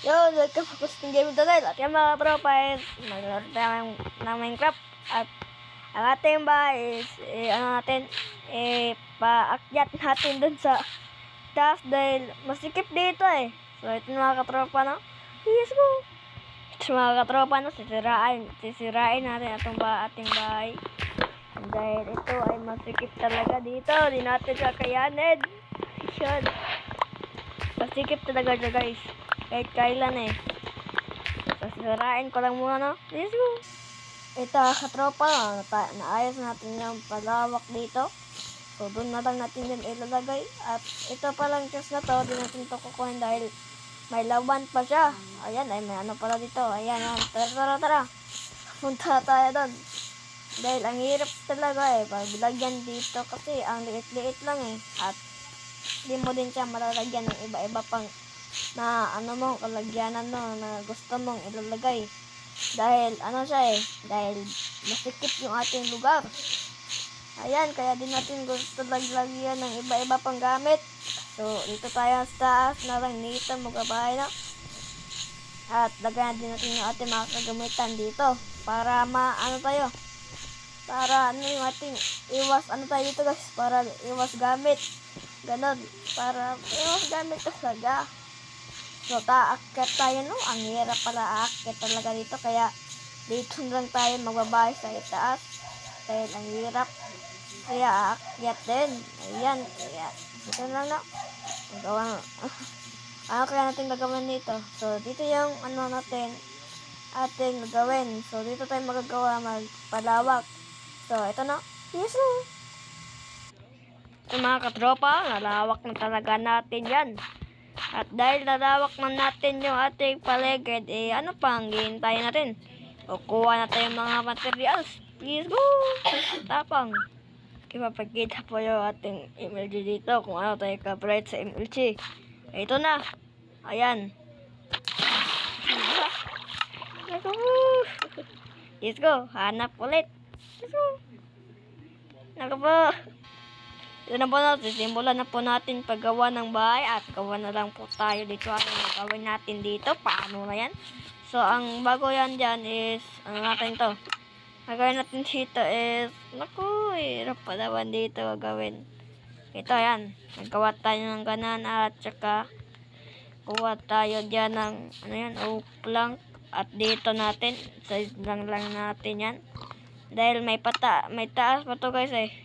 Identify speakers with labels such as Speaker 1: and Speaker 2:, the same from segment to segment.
Speaker 1: Yun, welcome po sa game tutorial. At yung mga tropa is maglaro tayo ng Minecraft. At ang ating bahay is, paakyat natin dun sa taas dahil masikip dito eh. So, ito mga katropa, no? Yes, go! Ito mga katropa, no? Sisirain natin ating bahay. Dahil ito ay masikip talaga dito. Di natin kakayanin. Yun. Masikip talaga siya, guys. Kahit kailan eh. So, sisirain ko lang muna, no? Let's go! Ito, katropa, naayos natin yung palawak dito. So, doon na lang natin din ilalagay. At ito palang chest na to, di natin ito kukunin dahil may laban pa siya. Ayan, ay may ano pala dito. Ayan. Tara. Punta tayo doon. Dahil ang hirap talaga eh. Paglagyan dito kasi ang liit-liit lang eh. At di mo din siya malalagyan ng iba-iba pang na kalagyanan na gusto mong ilalagay. Dahil dahil masikip yung ating lugar. Ayan, kaya din natin gusto lagyan ng iba-iba pang gamit. So, dito tayo sa taas na lang nito magbabahay na. At lagyan din natin yung ating mga kagamitan dito. Para para yung ating iwas tayo dito guys. Para iwas gamit. Ganon. Para iwas gamit talaga. So, aakyat tayo no. Ang hirap pala aakyat talaga dito. Kaya, dito lang tayo magbabahay sa itaas. Dahil ang hirap. Kaya, aakyat din. Ayan. Kaya, dito lang no. Ano kaya natin gagawin dito? So, dito yung ating gagawin. So, dito tayo magpalawak. So, ito na. Yes, no. So, mga katropa, nalawak na talaga natin yan. At dahil nalawak na natin yung ating paligid, ano pang hihintay natin? Kukuha natin yung mga materials. Let's go! Tapang. Ipapagkita po yung ating MLG dito kung ano tayo ka-bright sa MLG. Ito na. Ayan. Let's go. Hanap ulit. Let's go. Naku po. Ito na po simulan na po natin paggawa ng bahay at gawa na lang po tayo dito. Ano gawin natin dito? Paano na yan? So, ang bago yan dyan is, ano natin to? Gagawin natin dito is, naku, hirap pa naman dito gagawin. Ito yan. Nagawa tayo ng ganan at saka kuha tayo dyan ng, oak plank. At dito natin, size lang natin yan. Dahil may taas pa to guys eh.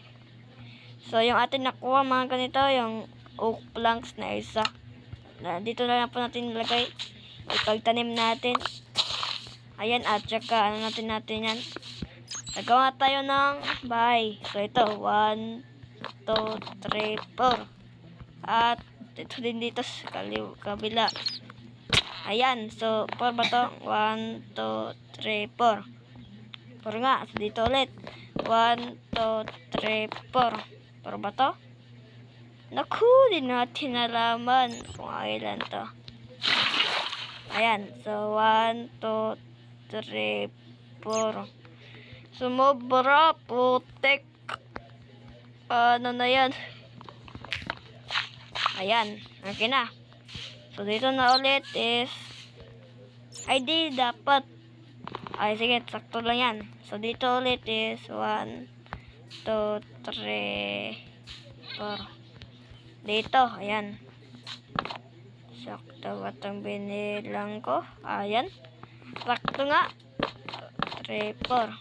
Speaker 1: So, yung atin nakuha mga ganito, yung oak planks na isa. Dito na lang po natin nilagay. Ipagtanim natin. Ayan, at saka natin yan. Nagawa tayo ng bahay. So, ito, 1, 2, 3, 4. At ito din dito sa kabila. Ayan, so, 4 ba to? 1, 2, 3, 4. 4 nga, so dito ulit. 1, 2, 3, 4. Pero ba to? Naku, di natin nalaman kung kailan to. Ayan. So, 1, 2, 3, 4. Sumobra, putek. Ano na yan? Ayan. Okay na. So, dito na ulit is ID dapat. Ay, sige. Sakto lang yan. So, dito ulit is 1, 2, 3, 4. Dito, ayan. Sakto ba itong binilang ko? Ayan. Sakto nga. 3, 4.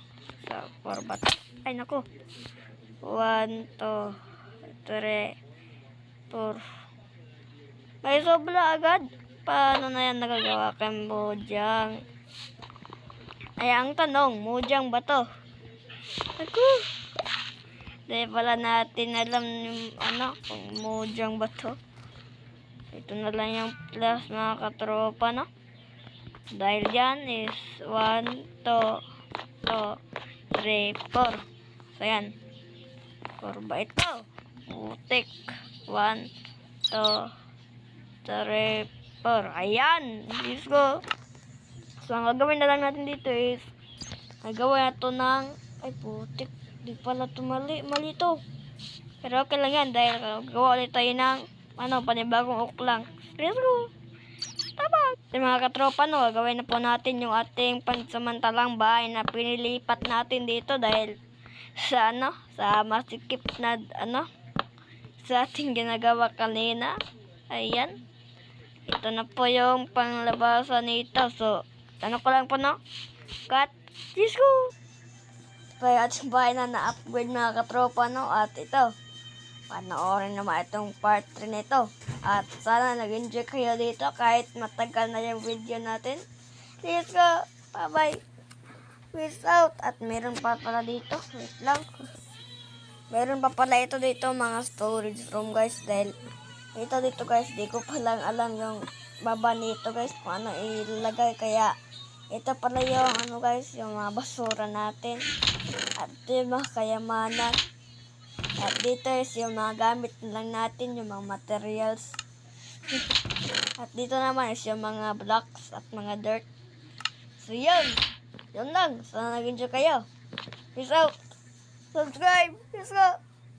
Speaker 1: So, 4 ba ito? Ay, naku. 1, 2, 3, 4. May sobra agad. Paano na yan nagagawa kay Mojang? Ay, ang tanong, Mojang ba to? Naku. Dahil pala natin alam yung kung Mojang ba to. Ito na lang yung plus mga katropa, no? Dahil yan is 1, 2, 3, 4. So, yan. 4 ba ito? Putik. 1, 2, 3, 4. Ayan. Let's go. So, ang gagawin na lang natin dito is gagawin natin ng ay, putik. Di pala ito mali to. Pero okay lang yan dahil gawa ulit tayo ng panibagong oak lang. Let's go. Tama. Sa mga katropa, no, gagawin na po natin yung ating pansamantalang bahay na pinilipat natin dito dahil sa sa masikip na sa ating ginagawa kanina. Ayan. Ito na po yung panglabasan nito. So, ko lang po, no? Cut. Let's go! Kaya ating bahay na na-upgrade mga katropa, no? At ito, panoorin naman itong part 3 nito. At sana nag-enjoy kayo dito kahit matagal na yung video natin. Let's go! Bye-bye! Peace out! At meron pa pala dito. Wait lang. Meron pa pala ito dito mga storage room guys. Dahil dito guys, di ko palang alam yung baba nito guys kung ano ilalagay. Kaya ito pala yung guys, yung mga basura natin. At yung mga kayamanan. At dito is yung mga gamit lang natin, yung mga materials. At dito naman is yung mga blocks at mga dirt. So yun. Yun lang. Sana nag-enjoy kayo. Peace out. Subscribe. Peace out.